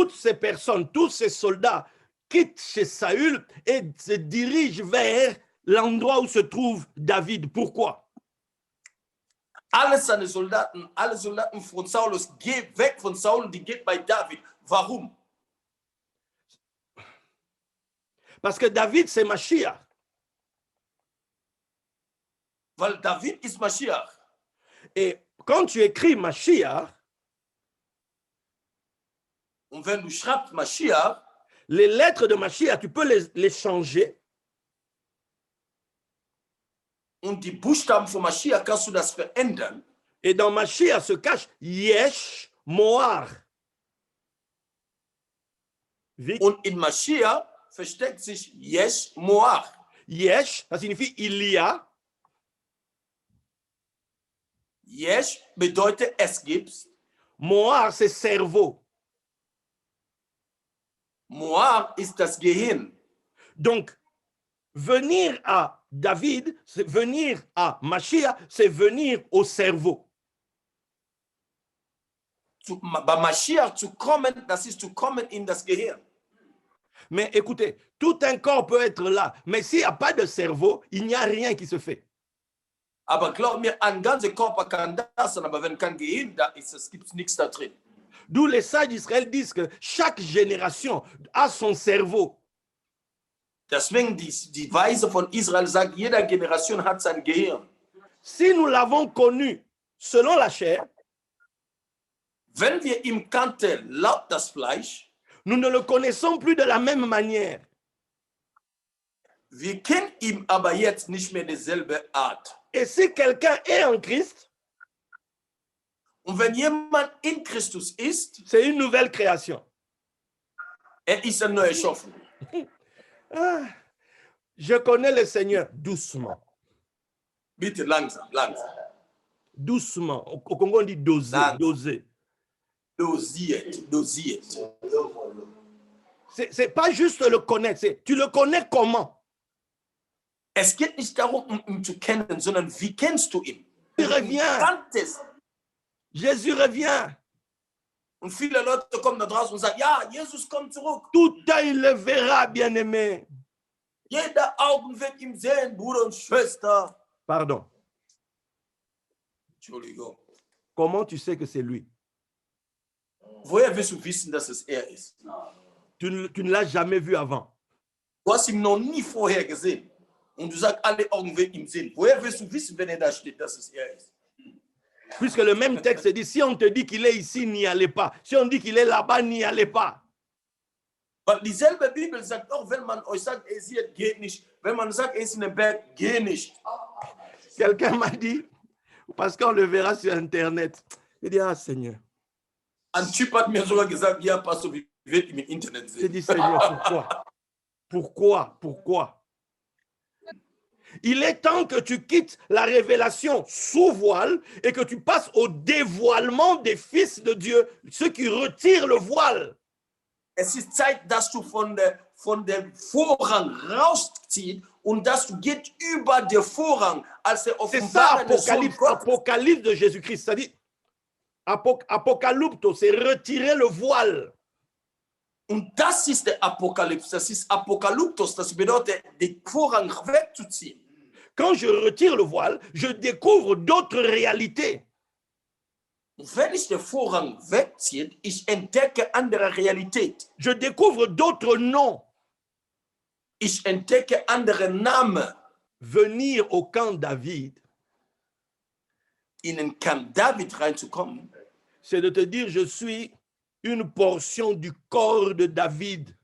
toutes ces personnes, tous ces soldats quittent chez Saül et se dirigent vers l'endroit où se trouve David. Pourquoi? Alle Soldaten von Saulus gehen weg von Saul, die geht bei David. Warum? Parce que David, c'est Mashiach. Weil David ist Mashiach. Et quand tu écris Mashiach, und wenn du schreibst Mashiach, les lettres de Mashiach, tu peux les changer. Und die Buchstaben von Mashiach kannst du das verändern. Et dans Mashiach se cache Yesh Moar. Und in Mashiach versteckt sich Yesh Moar. Yesh, ça signifie il y a. Yesh bedeutet es gibt. Moar, c'est cerveau. Moar ist das Gehirn. Donc, venir à David, c'est venir à Mashiach, c'est venir au cerveau. Bei Mashiach zu kommen, das ist zu kommen in das Gehirn. Mais écoutez, tout un corps peut être là, mais s'il n'y a pas de cerveau, il n'y a rien qui se fait. Aber glaub mir, ein ganzer Körper kann das sein, aber wenn kein Gehirn da ist, es gibt nichts da drin. D'où les sages d'Israël disent que chaque génération a son cerveau. Deswegen die Weise von Israel sagt, jede Generation hat sein Gehirn. Si nous l'avons connu selon la chair, wenn wir ihn kannten laut das Fleisch, nous ne le connaissons plus de la même manière. Wir kennen ihn aber jetzt nicht mehr dieselbe Art. Et si quelqu'un est en Christ, und wenn jemand in Christus ist, c'est une nouvelle création. Ist eine neue Schöpfung. Ah, je connais le Seigneur doucement. Bitte langsam, langsam. Doucement. Au Congo, on dit doser, doser. Dosiert. C'est pas juste le connaître, tu le connais comment? Es geht nicht darum, ihn zu kennen, sondern wie kennst du ihn? Jésus revient. Jésus revient. Und viele Leute kommen da draußen und sagen, ja, Jesus kommt zurück. Tout œil le verra, bien-aimé. Jeder Augen wird ihm sehen, Bruder und Schwester. Pardon. Entschuldigung. Comment tu sais que c'est lui? Woher willst du wissen, dass es er ist? Tu ne l'as jamais vu avant. Du hast ihn noch nie vorher gesehen. Und du sagst, alle Augen werden ihm sehen. Woher willst du wissen, wenn er da steht, dass es er ist? Puisque le même texte dit, si on te dit qu'il est ici, n'y allez pas. Si on dit qu'il est là-bas, n'y allez pas. Weil dieselbe Bibel sagt auch, wenn man euch sagt, er ist hier, geht nicht. Wenn man sagt, er ist in den Berg, geh nicht. Quelqu'un m'a dit, parce qu'on le verra sur Internet. Il dit, ah Seigneur. Ein Typ hat mir sogar gesagt, ja, Pastor, wir werden im Internet sehen. J'ai dit, Seigneur, pourquoi? Pourquoi? Il est temps que tu quittes la révélation sous voile et que tu passes au dévoilement des fils de Dieu, ceux qui retirent le voile. Es ist Zeit, dass du von dem Vorhang rausziehst und dass du gehst über den Vorhang, als der offenbare Sohn Gottes. Apocalypse de Jésus-Christ, ça dit Apocalypto, c'est retirer le voile. Und das ist der Apokalypse, das ist Apokalyptos, das bedeutet, den Vorhang wegzuziehen. Quand je retire le voile, je découvre d'autres réalités. Und wenn ich den Vorhang wegziehe, ich entdecke andere Realität. Je découvre d'autres noms. Ich entdecke andere Namen. Venir au camp David, in den Camp David reinzukommen, c'est de te dire, je suis une portion du corps de David.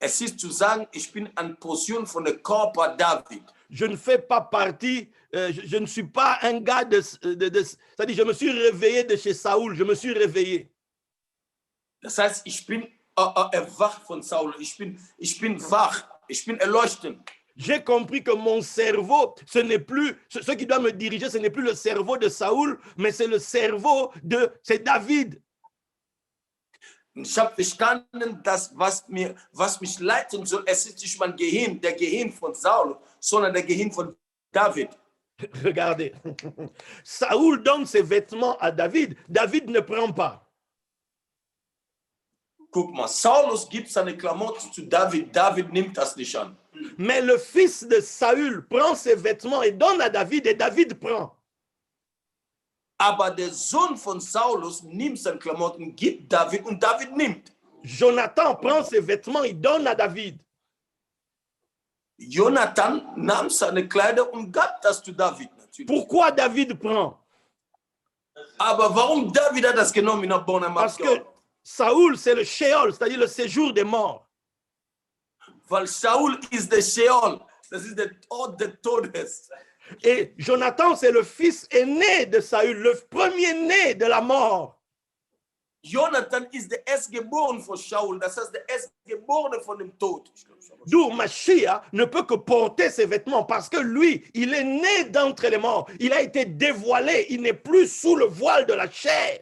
Es ist zu sagen, ich bin eine Portion von der Körper David. Je ne fais pas partie, je ne suis pas un gars c'est-à-dire, je me suis réveillé de chez Saoul, je me suis réveillé. Das heißt, ich bin erwacht von Saul, ich bin wach, ich bin erleuchtend. J'ai compris que mon cerveau, ce n'est plus, ce qui doit me diriger, ce n'est plus le cerveau de Saoul, mais c'est le cerveau c'est David. Ich habe verstanden, dass was mich leiten soll, es ist nicht mein Gehirn, der Gehirn von Saul, sondern der Gehirn von David. Regardez, Saoul donne ses vêtements à David, David ne prend pas. Guck mal, Saulus gibt seine Klamotten zu David, David nimmt das nicht an. Mais le fils de Saül prend ses vêtements et donne à David et David prend. Aber der Sohn von Saulus nimmt seine Klamotten, gibt David und David nimmt. Jonathan prend ses vêtements, il donne à David. Jonathan nahm seine Kleider und gab das zu David. Natürlich. Pourquoi David prend? Aber warum David hat das genommen nach Bonham? Parce que Saül, c'est le Sheol, c'est-à-dire le séjour des morts. Weil Saul ist der Sheol, das ist der Ort des Todes. Et Jonathan, c'est le fils aîné de Saül, le premier-né de la mort. Jonathan ist der Erstgeborene von Saul, das heißt der Erstgeborene von dem Tod. D'où Mashiach ne peut que porter ses vêtements parce que lui, il est né d'entre les morts. Il a été dévoilé, il n'est plus sous le voile de la chair.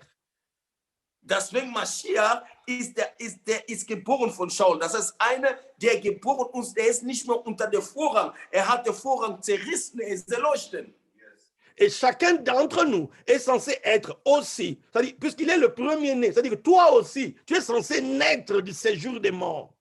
Deswegen Mashiach ist geboren von Saul. Das heißt, einer, der geboren ist, der ist nicht mehr unter der Vorhang. Er hat den Vorhang zerrissen, er ist erleuchtet. Et chacun d'entre nous est censé être aussi, c'est-à-dire, puisqu'il est le premier-né, c'est-à-dire que toi aussi, tu es censé naître du séjour des morts.